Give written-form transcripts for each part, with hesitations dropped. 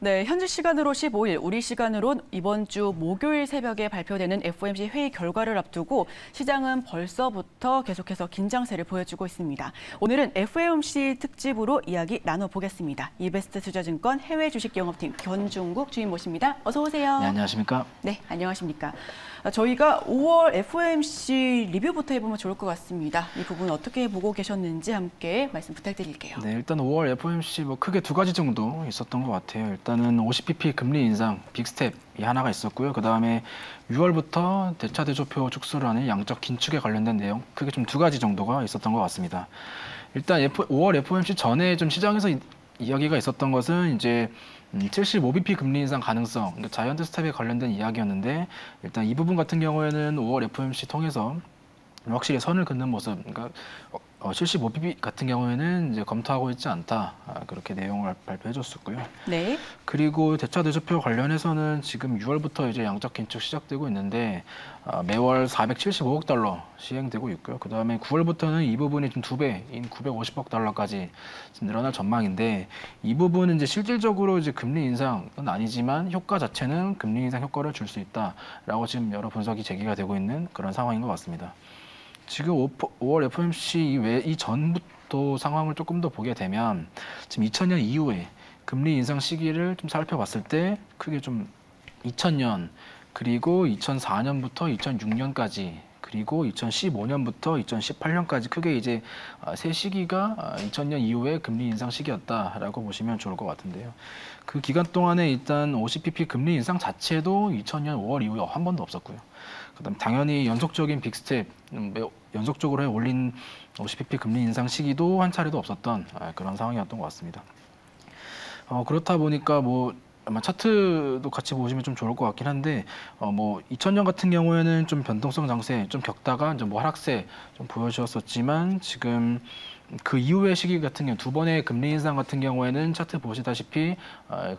네, 현지 시간으로 15일, 우리 시간으론 이번 주 목요일 새벽에 발표되는 FOMC 회의 결과를 앞두고 시장은 벌써부터 계속해서 긴장세를 보여주고 있습니다. 오늘은 FOMC 특집으로 이야기 나눠보겠습니다. 이베스트 투자증권 해외 주식 영업팀 권중국 주임 모십니다. 어서 오세요. 네, 안녕하십니까? 네, 안녕하십니까? 저희가 5월 FOMC 리뷰부터 해보면 좋을 것 같습니다. 이 부분 어떻게 보고 계셨는지 함께 말씀 부탁드릴게요. 네, 일단 5월 FOMC 크게 두 가지 정도 있었던 것 같아요. 일단은 50bp 금리 인상, 빅스텝이 하나가 있었고요. 그 다음에 6월부터 대차대조표 축소를 하는 양적 긴축에 관련된 내용, 크게 좀 두 가지 정도가 있었던 것 같습니다. 일단 5월 FOMC 전에 좀 시장에서 이야기가 있었던 것은 이제 75bp 금리 인상 가능성, 그러니까 자이언트 스텝에 관련된 이야기였는데 일단 이 부분 같은 경우에는 5월 FOMC 통해서 확실히 선을 긋는 모습, 그러니까 75bp 같은 경우에는 이제 검토하고 있지 않다, 그렇게 내용을 발표해줬었고요. 네. 그리고 대차대조표 관련해서는 지금 6월부터 이제 양적 긴축 시작되고 있는데 매월 475억 달러 시행되고 있고요. 그 다음에 9월부터는 이 부분이 좀 2배인 950억 달러까지 늘어날 전망인데 이 부분은 이제 실질적으로 이제 금리 인상은 아니지만 효과 자체는 금리 인상 효과를 줄 수 있다라고 지금 여러 분석이 제기가 되고 있는 그런 상황인 것 같습니다. 지금 5월 FOMC 이전부터 상황을 조금 더 보게 되면 지금 2000년 이후에 금리 인상 시기를 좀 살펴봤을 때 크게 좀 2000년 그리고 2004년부터 2006년까지 그리고 2015년부터 2018년까지 크게 이제 세 시기가 2000년 이후에 금리 인상 시기였다라고 보시면 좋을 것 같은데요. 그 기간 동안에 일단 50bp 금리 인상 자체도 2000년 5월 이후에 한 번도 없었고요. 그다음 당연히 연속적인 빅스텝, 연속적으로 올린 50bp 금리 인상 시기도 한 차례도 없었던 그런 상황이었던 것 같습니다. 그렇다 보니까 아마 차트도 같이 보시면 좀 좋을 것 같긴 한데 2000년 같은 경우에는 좀 변동성 장세, 좀 겪다가 이제 하락세 좀 보여주었었지만 지금 그 이후의 시기 같은 경우 두 번의 금리 인상 같은 경우에는 차트 보시다시피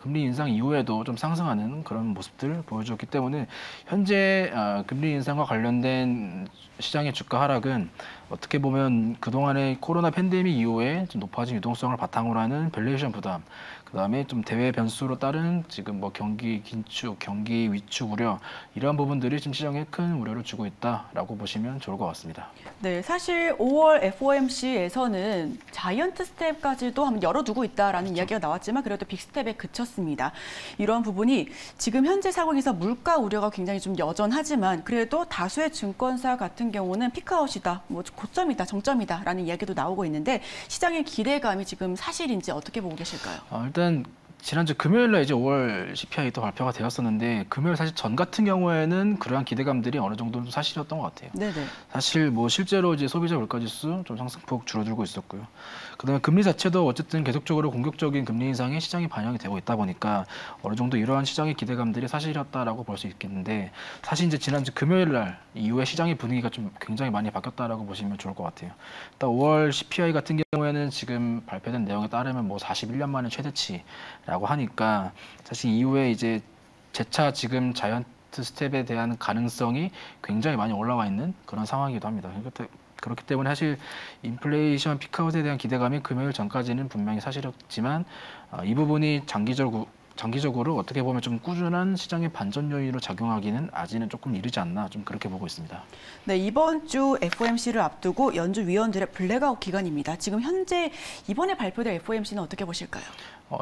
금리 인상 이후에도 좀 상승하는 그런 모습들 보여줬기 때문에 현재 금리 인상과 관련된 시장의 주가 하락은 어떻게 보면 그동안의 코로나 팬데믹 이후에 좀 높아진 유동성을 바탕으로 하는 밸류에이션 부담, 그다음에 좀 대외 변수로 따른 지금 경기 긴축, 경기 위축 우려 이러한 부분들이 지금 시장에 큰 우려를 주고 있다라고 보시면 좋을 것 같습니다. 네, 사실 5월 FOMC에서는 자이언트 스텝까지도 한번 열어두고 있다라는 이야기가 나왔지만 그래도 빅스텝에 그쳤습니다. 이러한 부분이 지금 현재 상황에서 물가 우려가 굉장히 좀 여전하지만 그래도 다수의 증권사 같은 경우는 피크아웃이다, 고점이다, 정점이다라는 이야기도 나오고 있는데 시장의 기대감이 지금 사실인지 어떻게 보고 계실까요? 일단 지난주 금요일날 이제 5월 CPI도 발표가 되었었는데 금요일 사실 전 같은 경우에는 그러한 기대감들이 어느 정도는 사실이었던 것 같아요. 네네. 사실 실제로 이제 소비자 물가지수 좀 상승폭 줄어들고 있었고요. 그다음에 금리 자체도 어쨌든 계속적으로 공격적인 금리 인상에 시장이 반영이 되고 있다 보니까 어느 정도 이러한 시장의 기대감들이 사실이었다라고 볼 수 있겠는데 사실 이제 지난주 금요일날 이후에 시장의 분위기가 좀 굉장히 많이 바뀌었다라고 보시면 좋을 것 같아요. 일단 5월 CPI 같은 경우에는 지금 발표된 내용에 따르면 41년 만에 최대치라고 하니까 사실 이후에 이제 재차 지금 자이언트 스텝에 대한 가능성이 굉장히 많이 올라와 있는 그런 상황이기도 합니다. 그렇기 때문에 사실 인플레이션 피크아웃에 대한 기대감이 금요일 전까지는 분명히 사실이었지만 이 부분이 장기적으로 어떻게 보면 좀 꾸준한 시장의 반전 요인으로 작용하기는 아직은 조금 이르지 않나 좀 그렇게 보고 있습니다. 네, 이번 주 FOMC를 앞두고 연준 위원들의 블랙아웃 기간입니다. 지금 현재 이번에 발표될 FOMC는 어떻게 보실까요?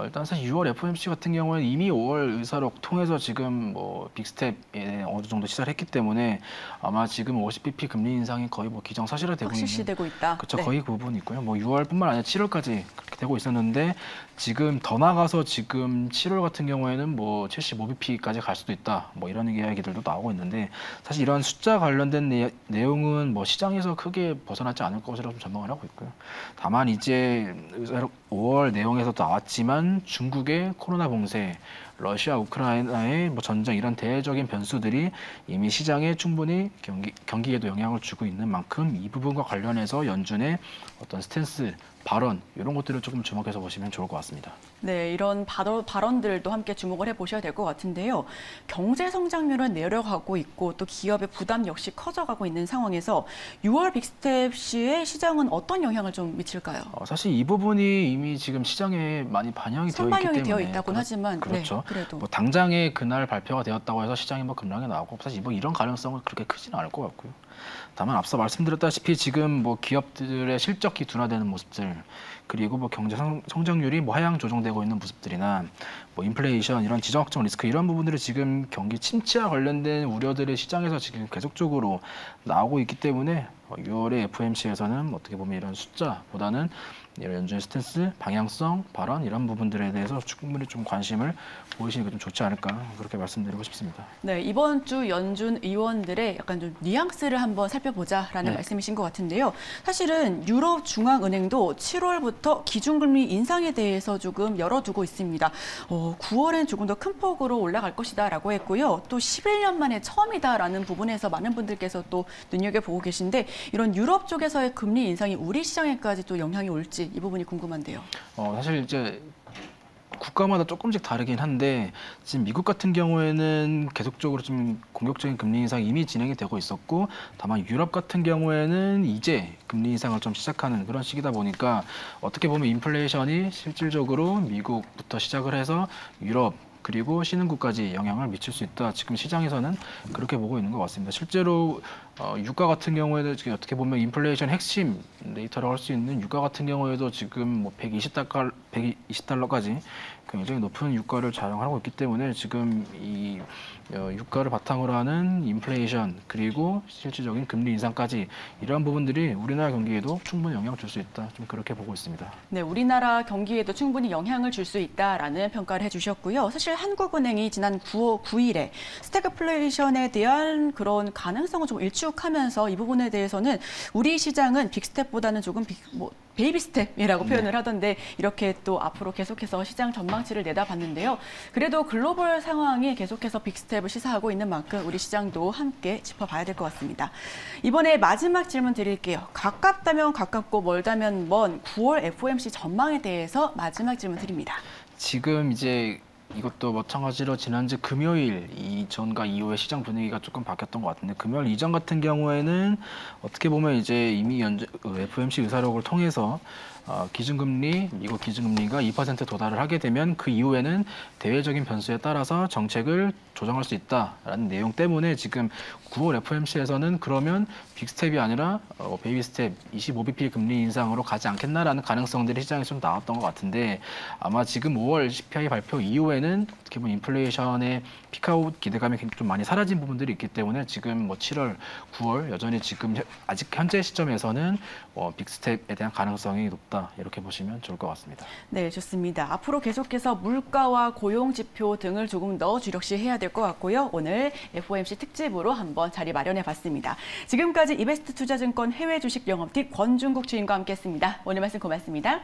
일단 사실 6월 FOMC 같은 경우는 이미 5월 의사록 통해서 지금 빅스텝에 어느 정도 시작을 했기 때문에 아마 지금 50bp 금리 인상이 거의 기정사실화되고 있는 실시되고 있다. 그렇죠. 네. 거의 그 부분이 있고요. 6월뿐만 아니라 7월까지 그렇게 되고 있었는데 지금 더 나가서 지금 7월 같은 경우에는 75bp까지 갈 수도 있다. 이런 이야기들도 나오고 있는데 사실 이런 숫자 관련된 내용은 시장에서 크게 벗어나지 않을 것이라고 좀 전망을 하고 있고요. 다만 이제 5월 내용에서도 나왔지만 중국의 코로나 봉쇄, 러시아, 우크라이나의 전쟁 이런 대외적인 변수들이 이미 시장에 충분히 경기에도 영향을 주고 있는 만큼 이 부분과 관련해서 연준의 어떤 스탠스 발언 이런 것들을 조금 주목해서 보시면 좋을 것 같습니다. 네, 이런 발언들도 함께 주목을 해보셔야 될 것 같은데요. 경제 성장률은 내려가고 있고 또 기업의 부담 역시 커져가고 있는 상황에서 6월 빅스텝 시의 시장은 어떤 영향을 좀 미칠까요? 사실 이 부분이 이미 지금 시장에 많이 반영이 되어 있기 선반영이 때문에 되어 있다고는 하지만 그렇죠. 네, 그래도 뭐 당장에 그날 발표가 되었다고 해서 시장이 뭐 급락이 나오고 사실 뭐 이런 가능성은 그렇게 크지는 않을 것 같고요. 다만 앞서 말씀드렸다시피 지금 뭐 기업들의 실적이 둔화되는 모습들 그리고 뭐 경제 성장률이 뭐 하향 조정되고 있는 모습들이나 뭐 인플레이션 이런 지정학적 리스크 이런 부분들이 지금 경기 침체와 관련된 우려들의 시장에서 지금 계속적으로 나오고 있기 때문에 6월에 FOMC에서는 어떻게 보면 이런 숫자보다는 이런 연준의 스탠스, 방향성, 발언 이런 부분들에 대해서 충분히 좀 관심을 보이시는 게 좀 좋지 않을까 그렇게 말씀드리고 싶습니다. 네, 이번 주 연준 의원들의 약간 좀 뉘앙스를 한번 살펴보자라는 네. 말씀이신 것 같은데요. 사실은 유럽 중앙은행도 7월부터 기준금리 인상에 대해서 조금 열어두고 있습니다. 9월엔 조금 더 큰 폭으로 올라갈 것이다라고 했고요. 또 11년 만에 처음이다라는 부분에서 많은 분들께서 또 눈여겨보고 계신데 이런 유럽 쪽에서의 금리 인상이 우리 시장에까지 또 영향이 올지 이 부분이 궁금한데요. 사실 이제 국가마다 조금씩 다르긴 한데 지금 미국 같은 경우에는 계속적으로 좀 공격적인 금리 인상이 이미 진행이 되고 있었고 다만 유럽 같은 경우에는 이제 금리 인상을 좀 시작하는 그런 시기다 보니까 어떻게 보면 인플레이션이 실질적으로 미국부터 시작을 해서 유럽 그리고 신흥국까지 영향을 미칠 수 있다. 지금 시장에서는 그렇게 보고 있는 것 같습니다. 실제로 유가 같은 경우에도 지금 어떻게 보면 인플레이션 핵심 데이터라고 할 수 있는 유가 같은 경우에도 지금 뭐 120달러까지 굉장히 높은 유가를 자랑하고 있기 때문에 지금 이 유가를 바탕으로 하는 인플레이션 그리고 실질적인 금리 인상까지 이러한 부분들이 우리나라 경기에도 충분히 영향을 줄 수 있다. 좀 그렇게 보고 있습니다. 네, 우리나라 경기에도 충분히 영향을 줄 수 있다라는 평가를 해주셨고요. 사실 한국은행이 지난 9일에 스태그플레이션에 대한 그런 가능성을 좀 일축하면서 이 부분에 대해서는 우리 시장은 빅스텝보다는 조금 베이비 스텝이라고 표현을 하던데 이렇게 또 앞으로 계속해서 시장 전망치를 내다봤는데요. 그래도 글로벌 상황이 계속해서 빅스텝을 시사하고 있는 만큼 우리 시장도 함께 짚어봐야 될 것 같습니다. 이번에 마지막 질문 드릴게요. 가깝다면 가깝고 멀다면 먼 9월 FOMC 전망에 대해서 마지막 질문 드립니다. 지금 이제 이것도 마찬가지로 지난주 금요일 이전과 이후의 시장 분위기가 조금 바뀌었던 것 같은데 금요일 이전 같은 경우에는 어떻게 보면 이제 이미 FOMC 의사록을 통해서 기준금리, 미국 기준금리가 2% 도달을 하게 되면 그 이후에는 대외적인 변수에 따라서 정책을 조정할 수 있다라는 내용 때문에 지금 9월 FOMC에서는 그러면 빅스텝이 아니라 베이비 스텝 25bp 금리 인상으로 가지 않겠나라는 가능성들이 시장에 좀 나왔던 것 같은데 아마 지금 5월 CPI 발표 이후에는 어떻게 보면 인플레이션의 피크아웃 기대감이 좀 많이 사라진 부분들이 있기 때문에 지금 뭐 7월, 9월 여전히 지금 아직 현재 시점에서는 빅스텝에 대한 가능성이 높다 이렇게 보시면 좋을 것 같습니다. 네, 좋습니다. 앞으로 계속해서 물가와 고용 지표 등을 조금 더 주력시해야 될 것 같고요. 오늘 FOMC 특집으로 한번 자리 마련해봤습니다. 지금까지 이베스트 투자증권 해외 주식 영업팀 권중국 주임과 함께했습니다. 오늘 말씀 고맙습니다.